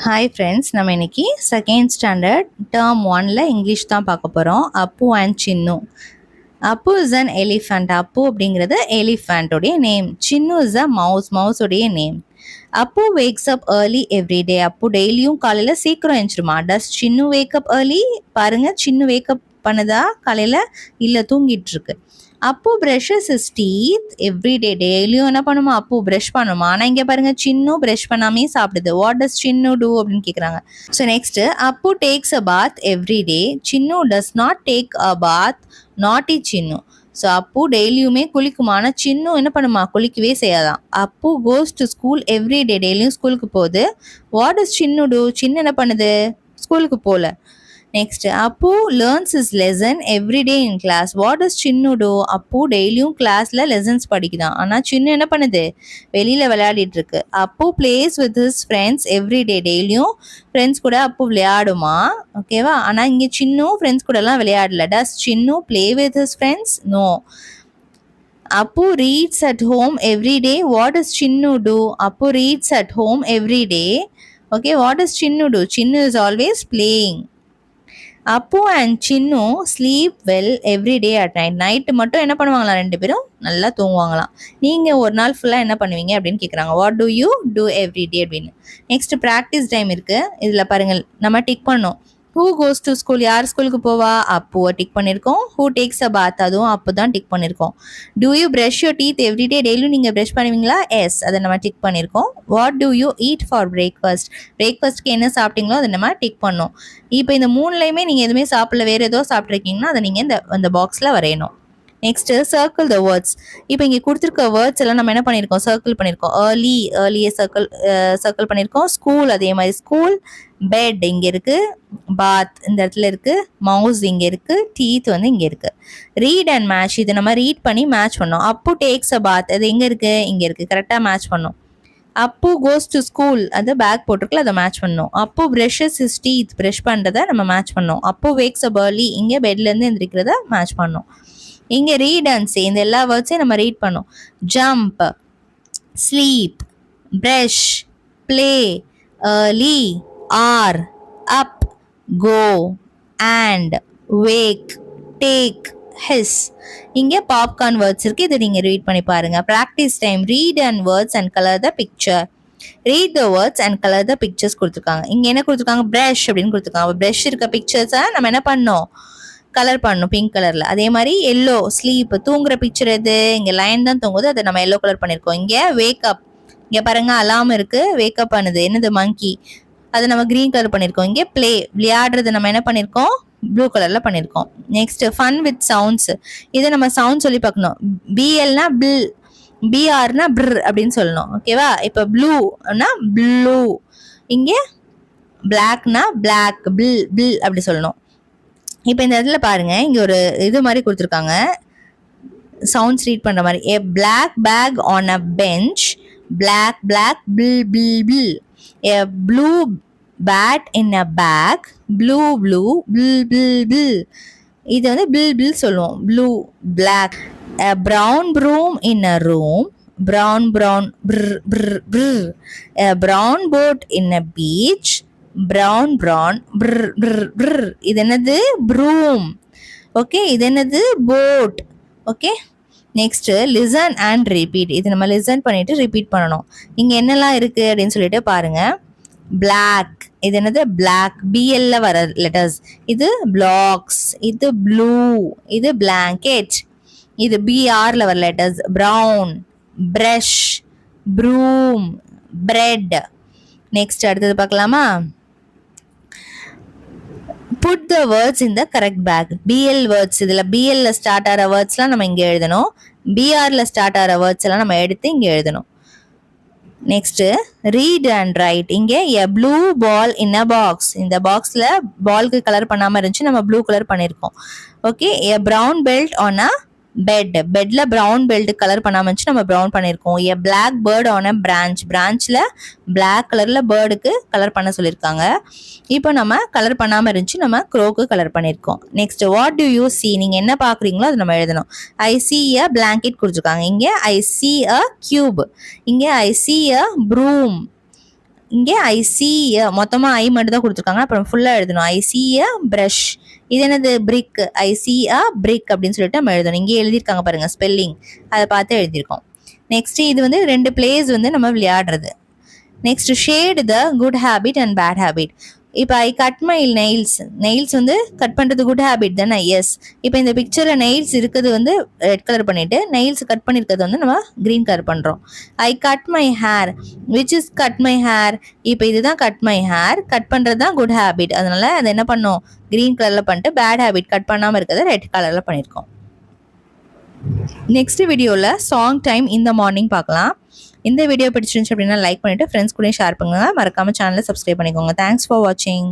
Hi friends, நம்ம இன்னைக்கு second standard term 1ல் இங்கிலீஷ் தான் பார்க்க போகிறோம். Appu and Chinnu. Appu is an elephant. Appu அப்படிங்கிறது எலிஃபண்ட்டோடைய நேம். சின்னு இஸ் அ மவுஸோடைய name. Appu wakes up early every day. Appu டெய்லியும் காலையில் சீக்கிரம் எழுந்திருமா. டஸ் சின்னு வேக் அப் ஏர்லி? பாருங்க, சின்னு வேக்கப் பண்ணுதா காலையில்? இல்லை, தூங்கிட்டு இருக்கு. Appu brushes his teeth every day. டெய்லியும் என்ன பண்ணுமா? அப்பு ப்ரஷ் பண்ணுமா. ஆனால் இங்கே பாருங்க, சின்னு ப்ரஷ் பண்ணாமே சாப்பிடுது. வாட் டஸ் சின்னு டூ அப்படின்னு கேட்குறாங்க. So next, Appu takes a bath every day. Chinnu does not take a bath. Naughty Chinnu. So அப்பு டெய்லியுமே குளிக்குமா. ஆனால் சின்னு என்ன பண்ணுமா? குளிக்கவே செய்யாதான். Appu goes to school every day. டெய்லியும் ஸ்கூலுக்கு போகுது. What does Chinnu do? சின்னு என்ன பண்ணுது? ஸ்கூலுக்கு போகல. Next, Appu learns his lesson every day in class. What does Chinnu do? Appu டெய்லியும் கிளாஸ்ல லெசன்ஸ் படிக்குதான். ஆனால் சின்னு என்ன பண்ணுது? வெளியில விளையாடிட்டு இருக்கு. Appu plays with his friends every day. டெய்லியும் ஃப்ரெண்ட்ஸ் கூட அப்பு விளையாடுமா. ஓகேவா? ஆனால் இங்கே சின்னு ஃப்ரெண்ட்ஸ் கூட எல்லாம் விளையாடல. Does Chinnu play with his friends? No. Appu reads at home every day. What does Chinnu do? Appu reads at home every day. Okay, what does Chinnu do? Chinnu is always playing. Appu and Chinnu sleep well every day at night. Night மட்டும் என்ன பண்ணுவாங்களாம்? ரெண்டு பேரும் நல்லா தூங்குவாங்களாம். நீங்கள் ஒரு நாள் ஃபுல்லாக என்ன பண்ணுவீங்க அப்படின்னு கேட்குறாங்க. What do you do every day அப்படின்னு. நெக்ஸ்ட், ப்ராக்டிஸ் டைம் இருக்குது. இதில் பாருங்கள், நம்ம டிக் பண்ணோம். Who goes to school? யார் ஸ்கூலுக்கு போவா? அப்புவை டிக் பண்ணியிருக்கோம். Who takes a bath? அதுவும் அப்பு தான் டிக் பண்ணியிருக்கோம். Do you brush your teeth every day? டெய்லியும் நீங்கள் ப்ரஷ் பண்ணுவீங்களா? எஸ், அதை நம்ம டிக் பண்ணியிருக்கோம். What do you eat for breakfast? பிரேக்ஃபாஸ்ட்க்கு என்ன சாப்பிட்டீங்களோ அதை நம்ம டிக் பண்ணோம். இப்போ இந்த மூணுலையுமே நீங்கள் எதுவுமே சாப்பிடல, வேறு ஏதோ சாப்பிட்ருக்கீங்கன்னா அதை நீங்கள் இந்த பாக்ஸில் வரையணும். Next, circle the words. இப்போ இங்கே கொடுத்துருக்க வேர்ட்ஸ் எல்லாம் நம்ம என்ன பண்ணியிருக்கோம்? சர்க்கிள் பண்ணியிருக்கோம். ஏர்லியே சர்க்கிள் பண்ணியிருக்கோம். ஸ்கூல் அதே மாதிரி ஸ்கூல். பெட் இங்கே இருக்கு. பாத் இந்த இடத்துல இருக்கு. மவுஸ் இங்கே இருக்கு. டீத் வந்து இங்கே இருக்கு. Read and match. இதை நம்ம ரீட் பண்ணி மேட்ச் பண்ணோம். அப்பு டேக்ஸ் அ பாத். அது எங்கே இருக்கு? இங்கே இருக்கு. கரெக்டாக மேட்ச் பண்ணோம். அப்பு கோஸ் டு ஸ்கூல், அது பேக் போட்டிருக்கல, அதை மேட்ச் பண்ணோம். அப்பு ப்ரஷஸ் இஸ் டீத், ப்ரஷ் பண்ணுறதை நம்ம மேட்ச் பண்ணோம். அப்பு வேக்ஸ் அப் ஏர்லி, இங்கே பெட்லேருந்து எந்திரிக்கிறத மேட்ச் பண்ணோம். இங்கே ரீட் அண்ட் சே, இந்த எல்லா வேர்ட்ஸையும் நம்ம ரீட் பண்ணோம். Jump, sleep, brush, play, early, are, up, go, and, wake, take, his. இங்கே பாப்கார்ன் வேர்ட்ஸ் இருக்குது. இதை நீங்கள் ரீட் பண்ணி பாருங்கள். Practice time. Read and words and colour the picture. Read the words and colour the pictures கொடுத்துருக்காங்க. இங்கே என்ன கொடுத்துருக்காங்க? ப்ரஷ் அப்படின்னு கொடுத்துருக்காங்க. ப்ரஷ் இருக்க பிக்சர்ஸை நம்ம என்ன பண்ணோம்? கலர் பண்ணணும் பிங்க் கலரில். அதே மாதிரி எல்லோ, ஸ்லீப், தூங்குற பிக்சர் எது? இங்கே லைன் தான் தூங்குது, அதை நம்ம எல்லோ கலர் பண்ணியிருக்கோம். இங்கே வேக்கப், இங்கே பாருங்க அலாம் இருக்குது, வேக்கப் பண்ணுது. என்னது? மங்கி. அதை நம்ம க்ரீன் கலர் பண்ணியிருக்கோம். இங்கே ப்ளே, விளையாடுறது நம்ம என்ன பண்ணியிருக்கோம்? ப்ளூ கலரில் பண்ணியிருக்கோம். Next, fun with sounds. இதை நம்ம சவுண்ட் சொல்லி பார்க்கணும். பிஎல்னா பில், பிஆர்னா பிர் அப்படின்னு சொல்லணும். ஓகேவா? இப்போ ப்ளூனா ப்ளூ, இங்கே பிளாக்னா பிளாக், பில் பில் அப்படி சொல்லணும். இப்போ இந்த இடத்துல பாருங்க, இங்கே ஒரு இது மாதிரி கொடுத்துருக்காங்க, சவுண்ட்ஸ் ரீட் பண்ணுற மாதிரி. A black bag on a bench, black black bill bill bill. A blue bat in a bag, blue blue, bill bill bill. இது வந்து bill bill சொல்லுவோம். blue black. A brown broom in a room, brown brown brr brr brr. A brown boat in a beach, brown brown brr brr brr. இது என்னது? broom. Okay, இது என்னது? boat. Okay, next, listen and repeat. இது நம்ம listen பண்ணிட்டு repeat பண்ணணும். இங்கே என்னெல்லாம் இருக்கு அப்படின்னு சொல்லிட்டு பாருங்க. பிளாக், இது என்னது? பிளாக், பிஎல்ல வர லெட்டர்ஸ். இது பிளாக்ஸ், இது ப்ளூ, இது பிளாங்கெட், இது பிஆர்ல வர letters. Brown, brush, broom, bread. Next, அடுத்தது பார்க்கலாமா? Put the words in the correct bag. BL words, இதில் பிஎல்ல ஸ்டார்ட் ஆகிற வேர்ட்ஸ்லாம் நம்ம இங்கே எழுதணும். பிஆர்ல ஸ்டார்ட் ஆகிற வேர்ட்ஸ் எல்லாம் நம்ம எடுத்து இங்கே எழுதணும். Next, read and right. இங்கே எ ப்ளூ பால் இன் அ பாக்ஸ். இந்த பாக்ஸில் பால்க்கு கலர் பண்ணாமல் இருந்துச்சு, நம்ம ப்ளூ கலர் பண்ணியிருக்கோம். Okay, a brown belt on a bed. பெட்டில் ப்ரௌன் பெல்ட் கலர் பண்ணாமல் இருந்துச்சு, நம்ம ப்ரௌன் பண்ணியிருக்கோம். A black bird on a branch. பிரான்ச்சில் பிளாக் கலரில் பேர்டுக்கு கலர் பண்ண சொல்லியிருக்காங்க. இப்போ நம்ம கலர் பண்ணாமல் இருந்துச்சு, நம்ம க்ரோக்கு கலர் பண்ணியிருக்கோம். Next, what to you see? நீங்கள் என்ன பார்க்குறீங்களோ அதை நம்ம எழுதணும். ஐ சி அ பிளாங்கெட் கொடுத்துருக்காங்க. இங்கே ஐ சி அ கியூப், இங்கே ஐ சி அ ப்ரூம். இங்கே ஐ சி மொத்தமாக ஐ மட்டும் தான் கொடுத்துருக்காங்க, அப்புறம் ஃபுல்லாக எழுதணும். ஐ சி ப்ரஷ். இது என்னது? பிரிக். ஐ சி பிரிக் அப்படின்னு சொல்லிட்டு நம்ம எழுதணும். இங்கே எழுதியிருக்காங்க பாருங்க ஸ்பெல்லிங், அதை பார்த்து எழுதியிருக்கோம். நெக்ஸ்ட் இது வந்து 2 பிளேஸ் வந்து நம்ம விளையாடுறது. Next shade the good habit and bad habit. இப்போ I cut my nails. Nails வந்து கட் பண்ணுறது குட் ஹேபிட் தானே? எஸ். இப்போ இந்த பிக்சரில் நெயில்ஸ் இருக்கிறது வந்து ரெட் கலர் பண்ணிவிட்டு நெயில்ஸ் கட் பண்ணியிருக்கிறது வந்து நம்ம க்ரீன் கலர் பண்ணுறோம். I cut my hair. Which is cut my hair? இப்போ இதுதான் கட் மை ஹேர். கட் பண்ணுறது தான் குட் ஹேபிட், அதனால் அதை என்ன பண்ணோம்? க்ரீன் கலரில் பண்ணிட்டு பேட் ஹேபிட் கட் பண்ணாமல் இருக்கிறத ரெட் கலரில் பண்ணியிருக்கோம். நெக்ஸ்ட் வீடியோவில் சாங் டைம் இந்த மார்னிங் பார்க்கலாம். இந்த வீடியோ பிடிச்சிருந்துச்சு அப்படின்னா லைக் பண்ணிவிட்டு ஃப்ரெண்ட்ஸ் கூட ஷேர் பண்ணுங்கள். மறக்காமல் சேனலை சப்ஸ்கிரைப் பண்ணிக்கோங்க. தேங்க்ஸ் ஃபார் வாட்சிங்.